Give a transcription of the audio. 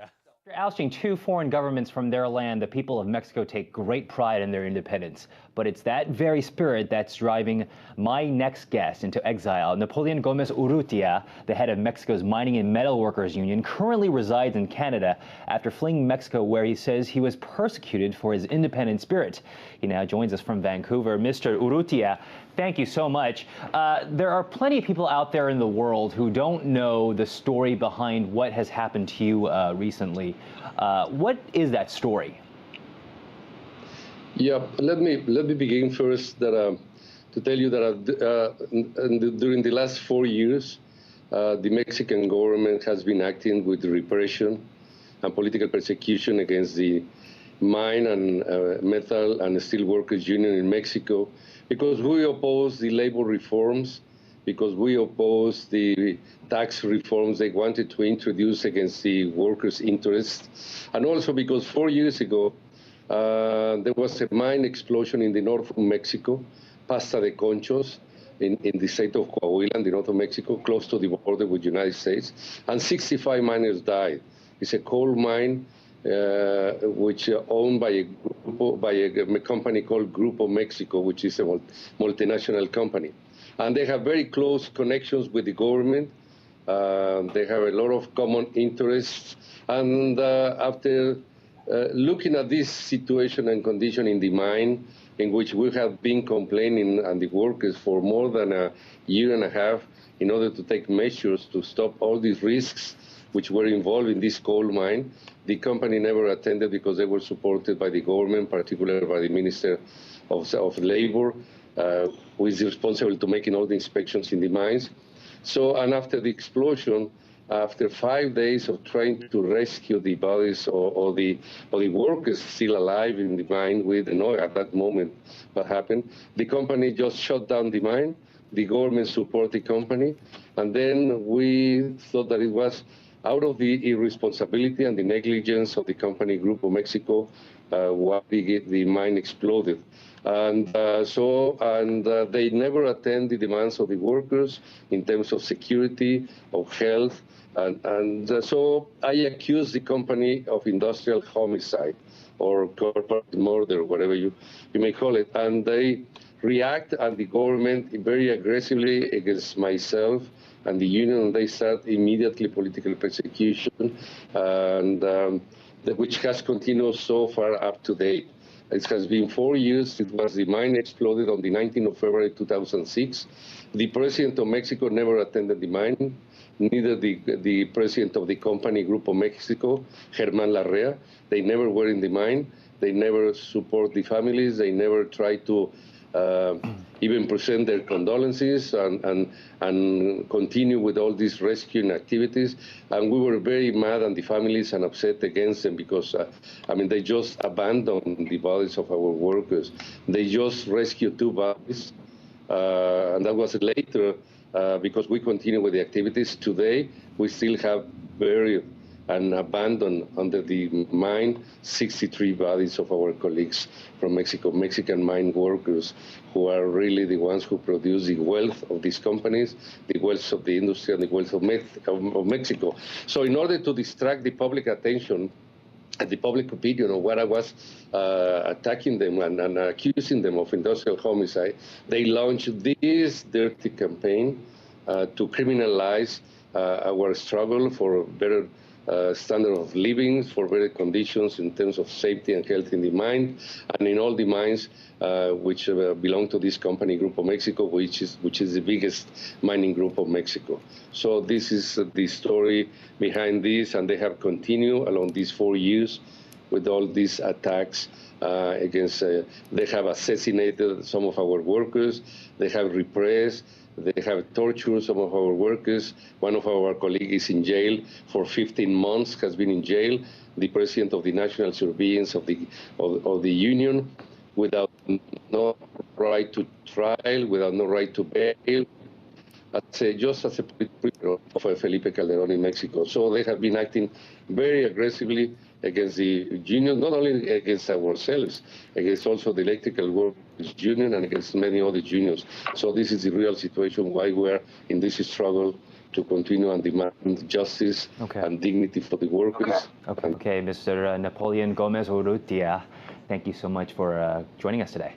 yeah. After ousting two foreign governments from their land, the people of Mexico take great pride in their independence. But it's that very spirit that's driving my next guest into exile. Napoleon Gomez Urrutia, the head of Mexico's Mining and Metal Workers Union, currently resides in Canada after fleeing Mexico, where he says he was persecuted for his independent spirit. He now joins us from Vancouver. Mr. Urrutia, thank you so much. There are plenty of people out there in the world who don't know the story behind what has happened to you recently. What is that story? Yeah, let me begin first that to tell you that during the last 4 years, the Mexican government has been acting with repression and political persecution against the mine and metal and steel workers union in Mexico, because we oppose the labor reforms, because we oppose the tax reforms they wanted to introduce against the workers' interests, and also because 4 years ago there was a mine explosion in the north of Mexico, Pasta de Conchos, in the state of Coahuila, in the north of Mexico, close to the border with the United States, and 65 miners died. It's a coal mine which owned by a company called Grupo Mexico, which is a multinational company. And they have very close connections with the government. They have a lot of common interests. And after looking at this situation and condition in the mine, in which we have been complaining and the workers for more than a year and a half in order to take measures to stop all these risks which were involved in this coal mine, the company never attended because they were supported by the government, particularly by the Minister of Labor, who is responsible to making all the inspections in the mines. So, and after the explosion, after 5 days of trying to rescue the bodies or the workers still alive in the mine, we didn't know at that moment what happened. The company just shut down the mine. The government supported the company. And then we thought that it was out of the irresponsibility and the negligence of the company Grupo Mexico why the mine exploded. And they never attend the demands of the workers in terms of security, of health. So I accuse the company of industrial homicide or corporate murder, whatever you may call it. And they react, and the government very aggressively against myself and the union. They start immediately political persecution, and which has continued so far up to date. It has been 4 years. It was the mine exploded on the 19th of February 2006. The president of Mexico never attended the mine, neither the president of the company Grupo Mexico, Germán Larrea. They never were in the mine. They never support the families. They never try to even present their condolences and continue with all these rescuing activities. And we were very mad on the families and upset against them because, they just abandoned the bodies of our workers. They just rescued 2 bodies, and that was later because we continue with the activities. Today, we still have buried and abandoned under the mine 63 bodies of our colleagues from Mexico, Mexican mine workers, who are really the ones who produce the wealth of these companies, the wealth of the industry, and the wealth of Mexico. So in order to distract the public attention and the public opinion of what I was attacking them and accusing them of industrial homicide, they launched this dirty campaign to criminalize our struggle for better standard of living, for better conditions in terms of safety and health in the mine, and in all the mines which belong to this company, Grupo Mexico, which is the biggest mining group of Mexico. So this is the story behind this, and they have continued along these 4 years with all these attacks against. They have assassinated some of our workers. They have repressed. They have tortured some of our workers. One of our colleagues is in jail for 15 months, has been in jail. The president of the National Surveillance of the union, without no right to trial, without no right to bail, just as a prisoner of Felipe Calderon in Mexico. So they have been acting very aggressively against the union, not only against ourselves, against also the electrical workers union and against many other unions. So this is the real situation why we're in this struggle to continue and demand justice and dignity for the workers. Okay, Mr. Napoleon Gomez Urrutia, thank you so much for joining us today.